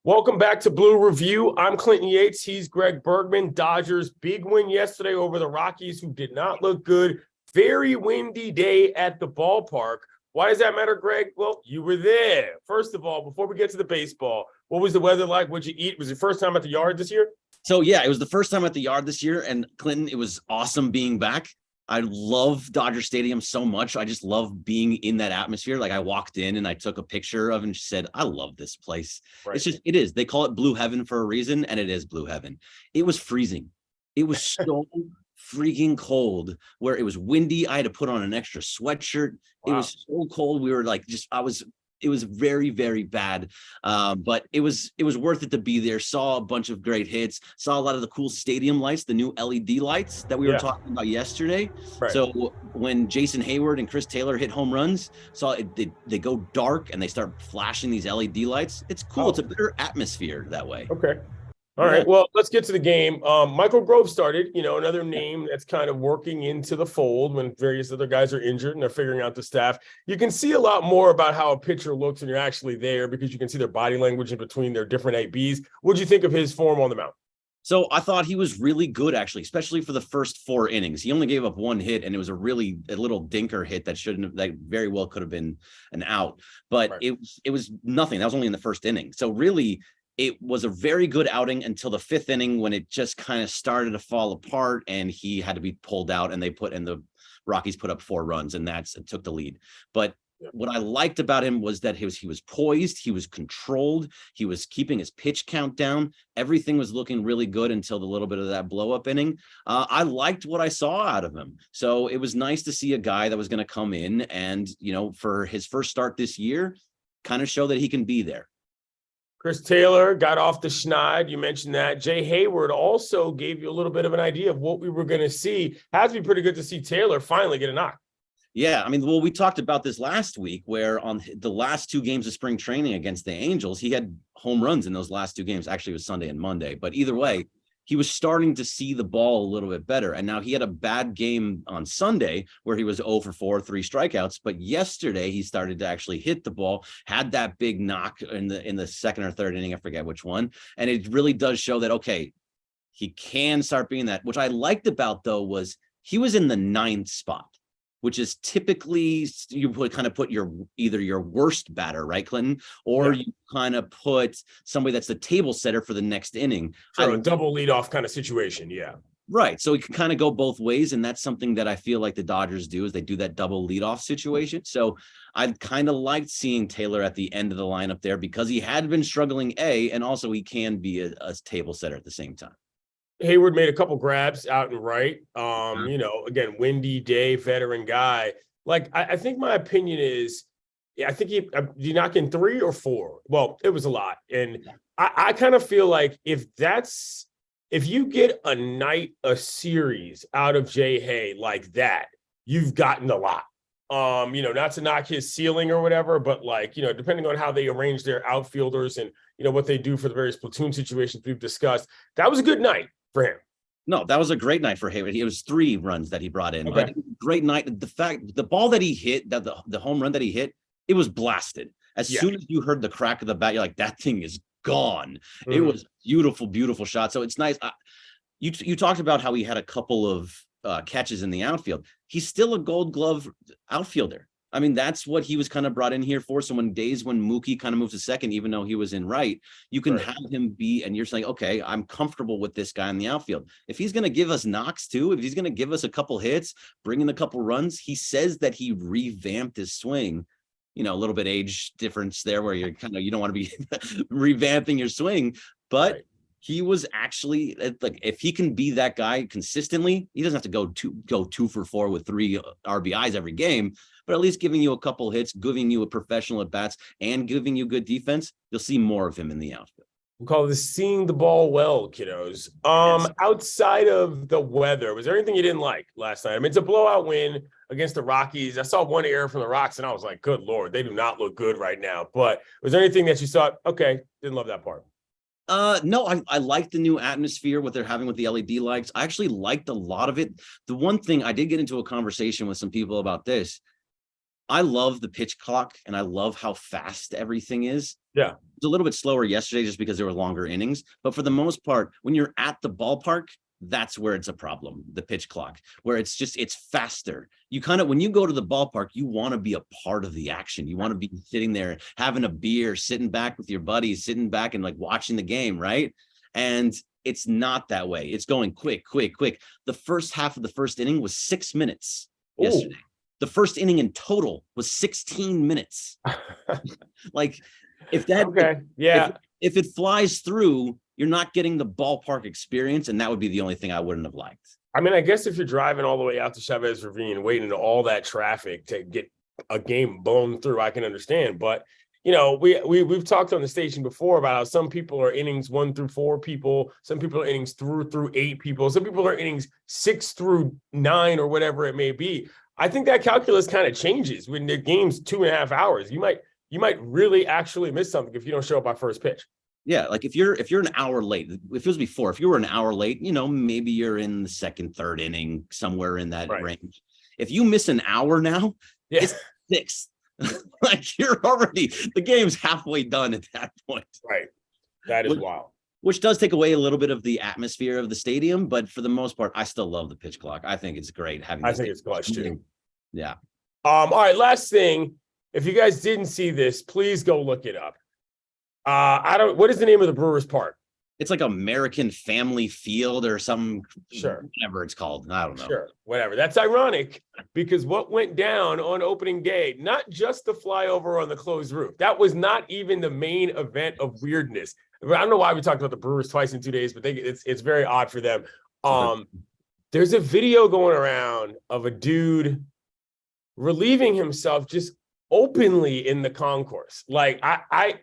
Welcome back to Blue Review. I'm Clinton Yates. He's Greg Bergman. Dodgers big win yesterday over the Rockies, who did not look good. Very windy day at the ballpark. Why does that matter, Greg? Well, you were there. First of all, before we get to the baseball, what was the weather like? What'd you eat? Was it first time at the yard this year? So yeah, it was the first time at the yard this year, and Clinton, it was awesome being back. I love Dodger Stadium so much. I just love being in that atmosphere. Like I walked in and I took a picture of it and she said, I love this place. Right. It is. They call it blue heaven for a reason, and it is blue heaven. It was freezing. It was so freaking cold where it was windy. I had to put on an extra sweatshirt. Wow. It was so cold. We were like, it was very, very bad. But it was worth it to be there. Saw a bunch of great hits, saw a lot of the cool stadium lights, the new LED lights that we were talking about yesterday. Right. So when Jason Hayward and Chris Taylor hit home runs, they go dark and they start flashing these LED lights. It's cool. Oh. It's a better atmosphere that way. Okay. All right, well, let's get to the game. Michael Grove started, another name that's kind of working into the fold when various other guys are injured and they're figuring out the staff. You can see a lot more about how a pitcher looks when you're actually there because you can see their body language in between their different ABs. What did you think of his form on the mound? So I thought he was really good, actually, especially for the first 4 innings. He only gave up 1 hit, and it was a little dinker hit that very well could have been an out. But right. It was nothing. That was only in the first inning. So really, it was a very good outing until the 5th inning when it just kind of started to fall apart and he had to be pulled out, and the Rockies put up 4 runs, and it took the lead. But what I liked about him was that he was poised, he was controlled, he was keeping his pitch count down. Everything was looking really good until the little bit of that blow up inning. I liked what I saw out of him. So it was nice to see a guy that was going to come in and, for his first start this year, kind of show that he can be there. Chris Taylor got off the schneid. You mentioned that. Jay Hayward also gave you a little bit of an idea of what we were going to see. Has to be pretty good to see Taylor finally get a knock. Yeah, I mean, well, we talked about this last week where on the last 2 games of spring training against the Angels, he had home runs in those last 2 games. Actually, it was Sunday and Monday. But either way, he was starting to see the ball a little bit better. And now he had a bad game on Sunday where he was 0 for 4, 3 strikeouts. But yesterday he started to actually hit the ball, had that big knock in the 2nd or 3rd inning. I forget which one. And it really does show that, okay, he can start being that. Which I liked about, though, was he was in the 9th spot, which is typically you would kind of put either your worst batter, right, Clinton, or you kind of put somebody that's the table setter for the next inning. Sure, a double leadoff kind of situation, yeah. Right, so it can kind of go both ways, and that's something that I feel like the Dodgers do is they do that double leadoff situation. So I kind of liked seeing Taylor at the end of the lineup there because he had been struggling, and also he can be a table setter at the same time. Hayward made a couple grabs out and right. Again, windy day, veteran guy. Like, I think my opinion is, I think did he knock in 3 or 4? Well, it was a lot. And I kind of feel like if you get a series out of J-Hey like that, you've gotten a lot. Not to knock his ceiling or whatever, but depending on how they arrange their outfielders and, what they do for the various platoon situations we've discussed, that was a good night for him. No, that was a great night for Hayward. It was 3 runs that he brought in, but great night. The ball that he hit, that the home run that he hit, it was blasted. As soon as you heard the crack of the bat, you're like, that thing is gone. Mm-hmm. It was beautiful, beautiful shot. So it's nice. You talked about how he had a couple of catches in the outfield. He's still a Gold Glove outfielder. I mean, that's what he was kind of brought in here for. So when Mookie kind of moves to second, even though he was in right, you can have him be, and you're saying, okay, I'm comfortable with this guy in the outfield. If he's going to give us knocks too, if he's going to give us a couple hits, bring in a couple runs, he says that he revamped his swing. A little bit age difference there where you don't want to be revamping your swing, but he was actually like, if he can be that guy consistently, he doesn't have to go 2 for 4 with 3 RBIs every game, but at least giving you a couple hits, giving you a professional at bats, and giving you good defense, you'll see more of him in the outfield. We call this seeing the ball well, kiddos. Yes. Outside of the weather, was there anything you didn't like last night? I mean, it's a blowout win against the Rockies. I saw 1 error from the Rocks, and I was like, good Lord, they do not look good right now. But was there anything that you thought, okay, didn't love that part? No, I like the new atmosphere, what they're having with the LED lights. I actually liked a lot of it. The one thing I did get into a conversation with some people about this. I love the pitch clock and I love how fast everything is. Yeah. It's a little bit slower yesterday just because there were longer innings. But for the most part, when you're at the ballpark, that's where it's a problem, the pitch clock, where it's faster. You kind of, when you go to the ballpark, you want to be a part of the action. You want to be sitting there, having a beer, sitting back with your buddies, sitting back and like watching the game, right? And it's not that way. It's going quick, quick, quick. The first half of the first inning was 6 minutes yesterday. The first inning in total was 16 minutes. Like if that, okay, yeah. If it flies through, you're not getting the ballpark experience. And that would be the only thing I wouldn't have liked. I mean, I guess if you're driving all the way out to Chavez Ravine, waiting into all that traffic to get a game blown through, I can understand. But, you know, we've talked on the station before about how some people are innings 1 through 4 people. Some people are innings through 8 people. Some people are innings 6 through 9 or whatever it may be. I think that calculus kind of changes when the game's 2.5 hours. You might really actually miss something if you don't show up by first pitch. Yeah, like if you're an hour late, if it was before, if you were an hour late, you know, maybe you're in the second, third inning, somewhere in that range. If you miss an hour now, it's 6th. Like you're already, the game's halfway done at that point. Right. That is wild. Which does take away a little bit of the atmosphere of the stadium, but for the most part, I still love the pitch clock. I think it's great having. I think it's clutch too. Yeah. All right. Last thing, if you guys didn't see this, please go look it up. What is the name of the Brewers Park? It's like American Family Field or some, whatever it's called. I don't know. Sure, whatever. That's ironic because what went down on opening day, not just the flyover on the closed roof, that was not even the main event of weirdness. I don't know why we talked about the Brewers twice in 2 days, but it's very odd for them. There's a video going around of a dude relieving himself just openly in the concourse. Like I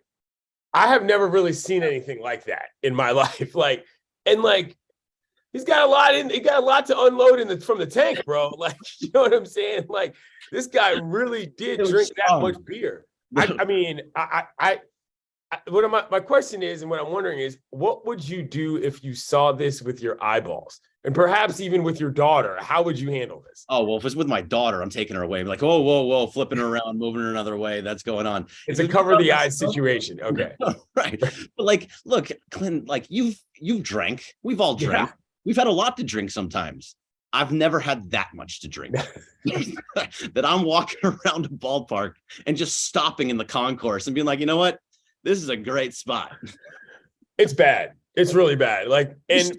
have never really seen anything like that in my life. Like, he's got a lot to unload from the tank, bro. Like, you know what I'm saying? Like, this guy really did drink that much beer. I mean, my question is, and what I'm wondering is, what would you do if you saw this with your eyeballs? And perhaps even with your daughter, how would you handle this? Oh, well, if it's with my daughter, I'm taking her away. I'm like, oh, whoa, flipping her around, moving her another way. That's going on. It's a cover the eyes situation. Okay. Right. But like, look, Clint, like you've drank. We've all drank. Yeah. We've had a lot to drink sometimes. I've never had that much to drink. That I'm walking around a ballpark and just stopping in the concourse and being like, you know what? This is a great spot. It's bad. It's really bad. Like, and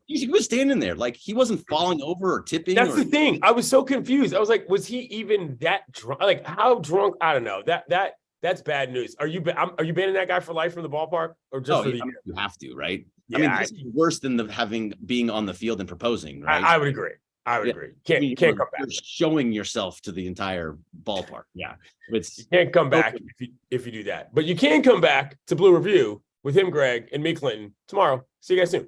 he was standing there, like he wasn't falling over or tipping. That's the thing. I was so confused. I was like, was he even that drunk? Like, how drunk? I don't know. That's bad news. Are you banning that guy for life from the ballpark, or just for the year? You have to, right? Yeah, I mean, this is worse than being on the field and proposing, right? I would agree. Agree. Can't come back. You're showing yourself to the entire ballpark. Yeah, you can't come back if you do that, but you can come back to Blue Review with him, Greg, and me, Clinton, tomorrow. See you guys soon.